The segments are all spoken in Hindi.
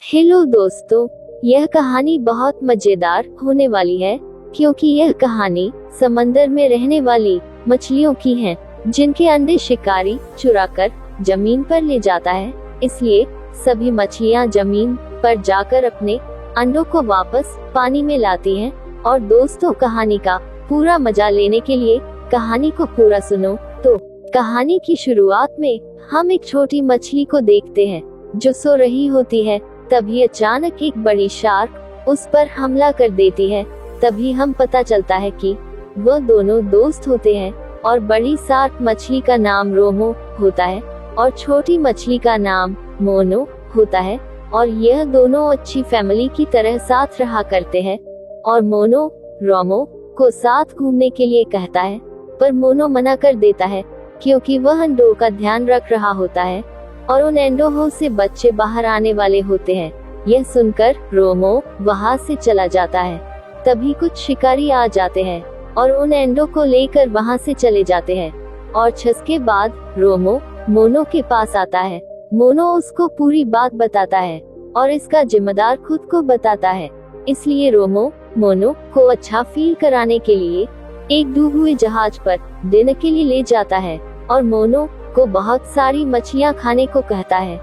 हेलो दोस्तों, यह कहानी बहुत मजेदार होने वाली है क्योंकि यह कहानी समंदर में रहने वाली मछलियों की है जिनके अंडे शिकारी चुराकर जमीन पर ले जाता है। इसलिए सभी मछलियां जमीन पर जाकर अपने अंडों को वापस पानी में लाती हैं। और दोस्तों, कहानी का पूरा मजा लेने के लिए कहानी को पूरा सुनो। तो कहानी की शुरुआत में हम एक छोटी मछली को देखते हैं जो सो रही होती है। तभी अचानक एक बड़ी शार्क उस पर हमला कर देती है। तभी हम पता चलता है कि वह दोनों दोस्त होते हैं और बड़ी शार्क मछली का नाम रोमो होता है और छोटी मछली का नाम मोनो होता है। और यह दोनों अच्छी फैमिली की तरह साथ रहा करते हैं। और मोनो रोमो को साथ घूमने के लिए कहता है, पर मोनो मना कर देता है क्योंकि वह अंडों का ध्यान रख रहा होता है और उन अंडों से बच्चे बाहर आने वाले होते हैं। यह सुनकर रोमो वहां से चला जाता है। तभी कुछ शिकारी आ जाते हैं और उन अंडों को लेकर वहां से चले जाते हैं। और छस के बाद रोमो मोनो के पास आता है। मोनो उसको पूरी बात बताता है और इसका जिम्मेदार खुद को बताता है। इसलिए रोमो मोनो को अच्छा फील कराने के लिए एक डूबे हुए जहाज पर डिनर के लिए ले जाता है और मोनो को बहुत सारी मछलियां खाने को कहता है।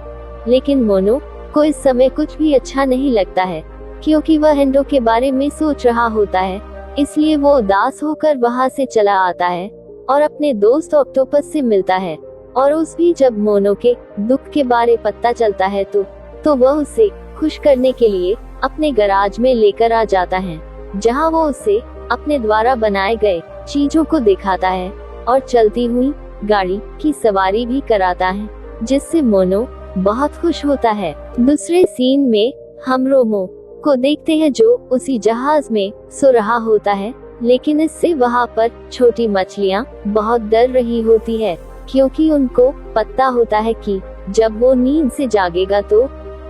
लेकिन मोनो को इस समय कुछ भी अच्छा नहीं लगता है क्योंकि वह अंडों के बारे में सोच रहा होता है। इसलिए वो उदास होकर वहां से चला आता है और अपने दोस्त ऑक्टोपस से मिलता है। और उस भी जब मोनो के दुख के बारे पता चलता है तो वह उसे खुश करने के लिए अपने गैराज में लेकर आ जाता है, जहां वो उसे अपने द्वारा बनाए गए चीजों को दिखाता है और चलती हुई गाड़ी की सवारी भी कराता है, जिससे मोनो बहुत खुश होता है। दूसरे सीन में हम रोमो को देखते हैं जो उसी जहाज में सो रहा होता है। लेकिन इससे वहां पर छोटी मछलियां बहुत डर रही होती है क्योंकि उनको पता होता है कि जब वो नींद से जागेगा तो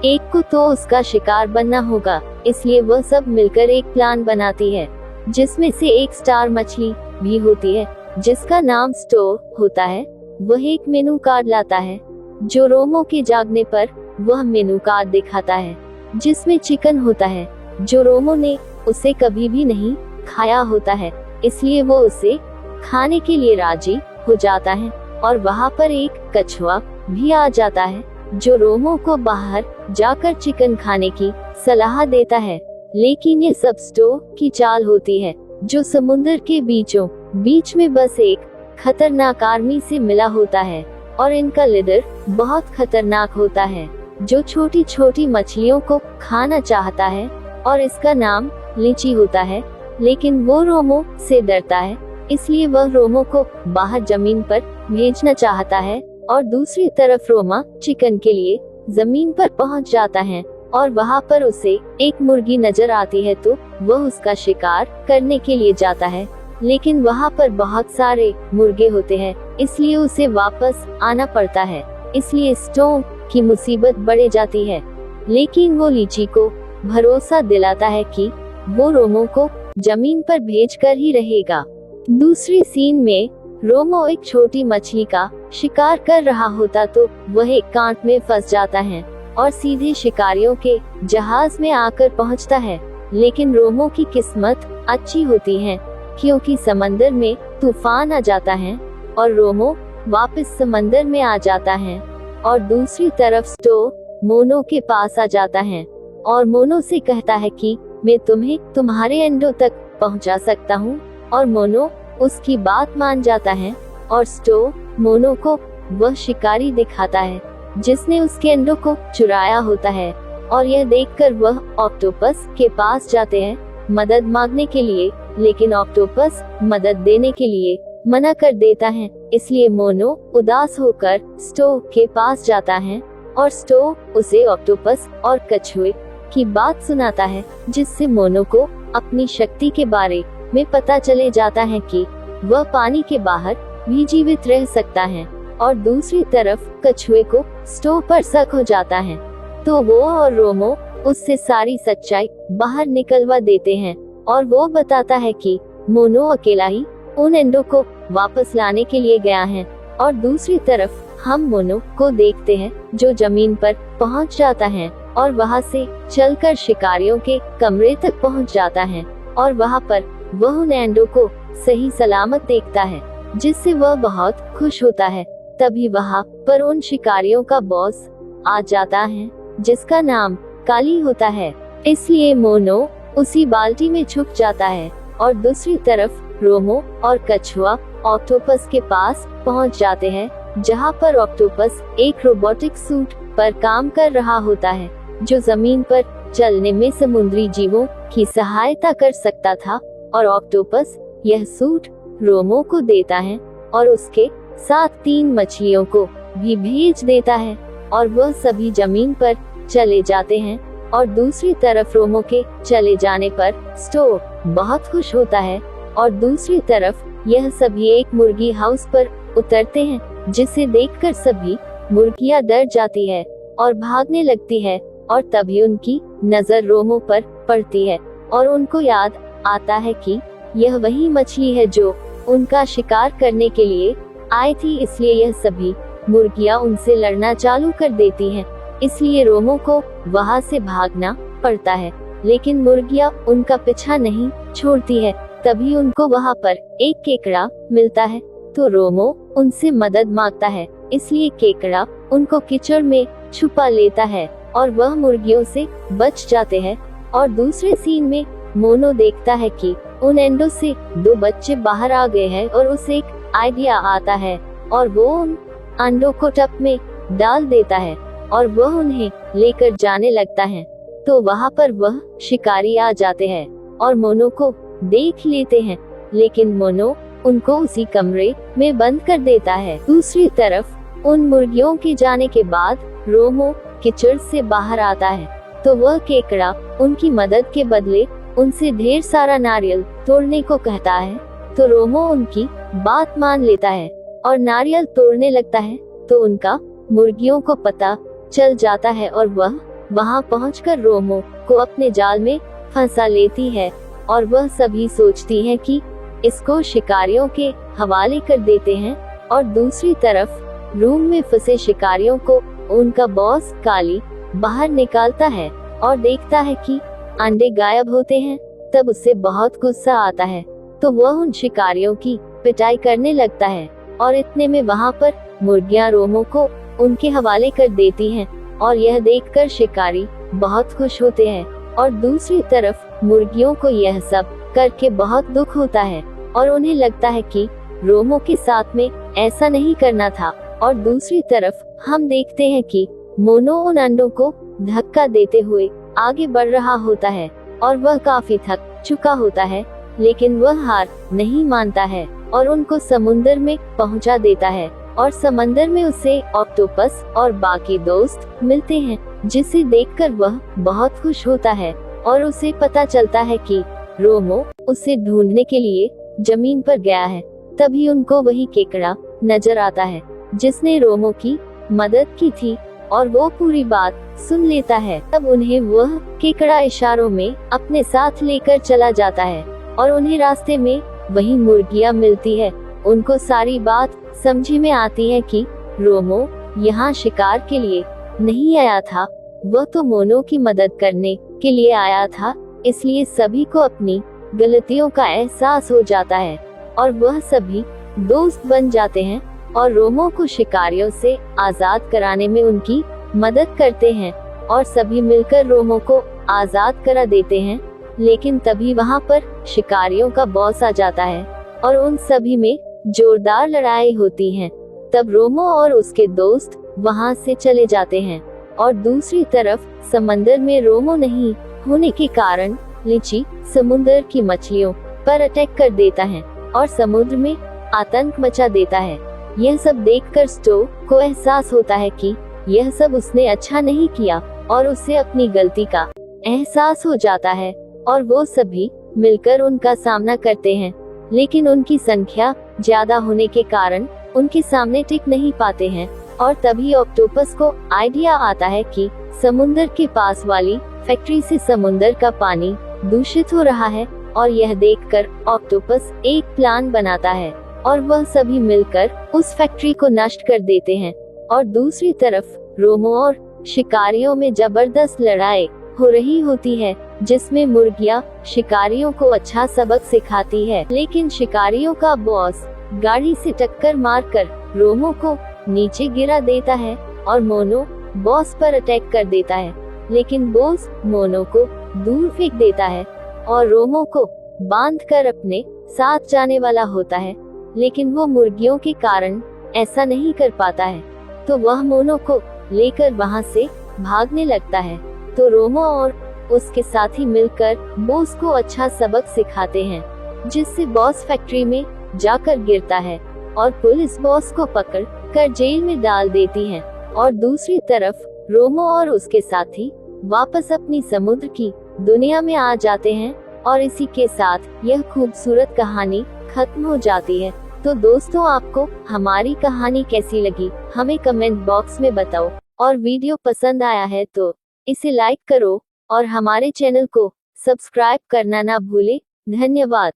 एक को तो उसका शिकार बनना होगा। इसलिए वह सब मिलकर एक प्लान बनाती है जिसमें से एक स्टार मछली भी होती है जिसका नाम स्टोर होता है। वह एक मेनू कार्ड लाता है जो रोमो के जागने पर वह मेनू कार्ड दिखाता है जिसमें चिकन होता है जो रोमो ने उसे कभी भी नहीं खाया होता है। इसलिए वो उसे खाने के लिए राजी हो जाता है। और वहाँ पर एक कछुआ भी आ जाता है जो रोमो को बाहर जाकर चिकन खाने की सलाह देता है। लेकिन ये सब स्टोर की चाल होती है जो समुद्र के बीचों बीच में बस एक खतरनाक आर्मी से मिला होता है। और इनका लीडर बहुत खतरनाक होता है जो छोटी छोटी मछलियों को खाना चाहता है और इसका नाम लीची होता है। लेकिन वो रोमो से डरता है, इसलिए वह रोमो को बाहर जमीन पर भेजना चाहता है। और दूसरी तरफ रोमा चिकन के लिए जमीन पर पहुंच जाता है और वहां पर उसे एक मुर्गी नजर आती है तो वह उसका शिकार करने के लिए जाता है। लेकिन वहां पर बहुत सारे मुर्गे होते हैं, इसलिए उसे वापस आना पड़ता है। इसलिए स्टोन की मुसीबत बढ़ जाती है। लेकिन वो लीची को भरोसा दिलाता है कि वो रोमो को जमीन पर भेजकर ही रहेगा। दूसरी सीन में रोमो एक छोटी मछली का शिकार कर रहा होता तो वह एक कांट में फंस जाता है और सीधे शिकारियों के जहाज में आकर पहुंचता है। लेकिन रोमो की किस्मत अच्छी होती है क्योंकि समंदर में तूफान आ जाता है और रोमो वापस समंदर में आ जाता है। और दूसरी तरफ स्टो मोनो के पास आ जाता है और मोनो से कहता है कि मैं तुम्हें तुम्हारे अंडों तक पहुंचा सकता हूं। और मोनो उसकी बात मान जाता है और स्टो मोनो को वह शिकारी दिखाता है जिसने उसके अंडों को चुराया होता है। और यह देखकर वह ऑक्टोपस के पास जाते हैं मदद मांगने के लिए। लेकिन ऑक्टोपस मदद देने के लिए मना कर देता है। इसलिए मोनो उदास होकर स्टो के पास जाता है और स्टो उसे ऑक्टोपस और कछुए की बात सुनाता है, जिससे मोनो को अपनी शक्ति के बारे में पता चले जाता है कि वह पानी के बाहर भी जीवित रह सकता है। और दूसरी तरफ कछुए को स्टो पर शक हो जाता है तो वो और रोमो उससे सारी सच्चाई बाहर निकलवा देते हैं। और वो बताता है कि मोनो अकेला ही उन अंडों को वापस लाने के लिए गया है। और दूसरी तरफ हम मोनो को देखते हैं जो जमीन पर पहुंच जाता है और वहां से चलकर शिकारियों के कमरे तक पहुंच जाता है और वहां पर वह उन एंडो को सही सलामत देखता है, जिससे वह बहुत खुश होता है। तभी वहां पर उन शिकारियों का बॉस आ जाता है, जिसका नाम काली होता है। इसलिए मोनो उसी बाल्टी में छुप जाता है और दूसरी तरफ रोमो और कछुआ ऑक्टोपस के पास पहुंच जाते हैं, जहां पर ऑक्टोपस एक रोबोटिक सूट पर काम कर रहा होता है, जो जमीन पर चलने में समुद्री जीवों की सहायता कर सकता था। और ऑक्टोपस यह सूट रोमो को देता है और उसके साथ 3 मछलियों को भी भेज देता है और वह सभी जमीन पर चले जाते हैं। और दूसरी तरफ रोमो के चले जाने पर स्टो बहुत खुश होता है और दूसरी तरफ यह सभी एक मुर्गी हाउस पर उतरते हैं, जिसे देखकर सभी मुर्गियां डर जाती है और भागने लगती है। और तभी उनकी नजर रोमो पर पड़ती है और उनको याद आता है कि यह वही मछली है जो उनका शिकार करने के लिए आई थी। इसलिए यह सभी मुर्गियां उनसे लड़ना चालू कर देती हैं। इसलिए रोमो को वहां से भागना पड़ता है, लेकिन मुर्गियां उनका पीछा नहीं छोड़ती है। तभी उनको वहां पर एक केकड़ा मिलता है, तो रोमो उनसे मदद मांगता है। इसलिए केकड़ा उनको कीचड़ में छुपा लेता है और वह मुर्गियों से बच जाते हैं। और दूसरे सीन में मोनो देखता है कि उन एंडो से 2 बच्चे बाहर आ गए हैं और उसे एक आइडिया आता है और वो उन अंडों को टब में डाल देता है और वह उन्हें लेकर जाने लगता है। तो वहां पर वह शिकारी आ जाते हैं और मोनो को देख लेते हैं, लेकिन मोनो उनको उसी कमरे में बंद कर देता है। दूसरी तरफ उन मुर्गियों के जाने के बाद रोमो कीचड़ से बाहर आता है, तो वह केकड़ा उनकी मदद के बदले उनसे ढेर सारा नारियल तोड़ने को कहता है। तो रोमो उनकी बात मान लेता है और नारियल तोड़ने लगता है। तो उनका मुर्गियों को पता चल जाता है और वह वहां पहुंचकर रोमो को अपने जाल में फंसा लेती है और वह सभी सोचती हैं कि इसको शिकारियों के हवाले कर देते हैं। और दूसरी तरफ रूम में फंसे शिकारियों को उनका बॉस काली बाहर निकालता है और देखता है कि अंडे गायब होते हैं। तब उसे बहुत गुस्सा आता है, तो वह उन शिकारियों की पिटाई करने लगता है और इतने में वहां पर मुर्गियां रोमो को उनके हवाले कर देती हैं और यह देखकर शिकारी बहुत खुश होते हैं। और दूसरी तरफ मुर्गियों को यह सब करके बहुत दुख होता है और उन्हें लगता है कि रोमो के साथ में ऐसा नहीं करना था। और दूसरी तरफ हम देखते हैं कि मोनो उन अंडों को धक्का देते हुए आगे बढ़ रहा होता है और वह काफी थक चुका होता है, लेकिन वह हार नहीं मानता है और उनको समुंदर में पहुंचा देता है। और समंदर में उसे ऑक्टोपस और बाकी दोस्त मिलते हैं, जिसे देखकर वह बहुत खुश होता है और उसे पता चलता है कि रोमो उसे ढूंढने के लिए जमीन पर गया है। तभी उनको वही केकड़ा नजर आता है जिसने रोमो की मदद की थी और वो पूरी बात सुन लेता है। तब उन्हें वह केकड़ा इशारों में अपने साथ लेकर चला जाता है और उन्हें रास्ते में वही मुर्गियां मिलती है। उनको सारी बात समझ में आती है कि रोमो यहाँ शिकार के लिए नहीं आया था, वह तो मोनो की मदद करने के लिए आया था। इसलिए सभी को अपनी गलतियों का एहसास हो जाता है और वह सभी दोस्त बन जाते हैं और रोमो को शिकारियों से आजाद कराने में उनकी मदद करते हैं और सभी मिलकर रोमो को आजाद करा देते हैं। लेकिन तभी वहां पर शिकारियों का बॉस आ जाता है और उन सभी में जोरदार लड़ाई होती है। तब रोमो और उसके दोस्त वहां से चले जाते हैं और दूसरी तरफ समंदर में रोमो नहीं होने के कारण लिची समुद्र की मछलियों पर अटैक कर देता है और समुद्र में आतंक मचा देता है। यह सब देखकर स्टो को एहसास होता है कि यह सब उसने अच्छा नहीं किया और उसे अपनी गलती का एहसास हो जाता है और वो सभी मिलकर उनका सामना करते हैं, लेकिन उनकी संख्या ज्यादा होने के कारण उनके सामने टिक नहीं पाते हैं। और तभी ऑक्टोपस को आइडिया आता है कि समुद्र के पास वाली फैक्ट्री से समुद्र का पानी दूषित हो रहा है और यह देखकर ऑक्टोपस एक प्लान बनाता है और वह सभी मिलकर उस फैक्ट्री को नष्ट कर देते हैं। और दूसरी तरफ रोमो और शिकारियों में जबरदस्त लड़ाई हो रही होती है, जिसमें मुर्गियां शिकारियों को अच्छा सबक सिखाती है। लेकिन शिकारियों का बॉस गाड़ी से टक्कर मारकर रोमो को नीचे गिरा देता है और मोनो बॉस पर अटैक कर देता है। लेकिन बॉस मोनो को दूर फेंक देता है और रोमो को बांधकर अपने साथ जाने वाला होता है। लेकिन वो मुर्गियों के कारण ऐसा नहीं कर पाता है, तो वह मोनो को लेकर वहां से भागने लगता है। तो रोमो और उसके साथी मिलकर बॉस को अच्छा सबक सिखाते हैं, जिससे बॉस फैक्ट्री में जाकर गिरता है और पुलिस बॉस को पकड़ कर जेल में डाल देती है। और दूसरी तरफ रोमो और उसके साथी वापस अपनी समुद्र की दुनिया में आ जाते हैं और इसी के साथ यह खूबसूरत कहानी खत्म हो जाती है। तो दोस्तों, आपको हमारी कहानी कैसी लगी हमें कमेंट बॉक्स में बताओ, और वीडियो पसंद आया है तो इसे लाइक करो और हमारे चैनल को सब्सक्राइब करना ना भूले। धन्यवाद।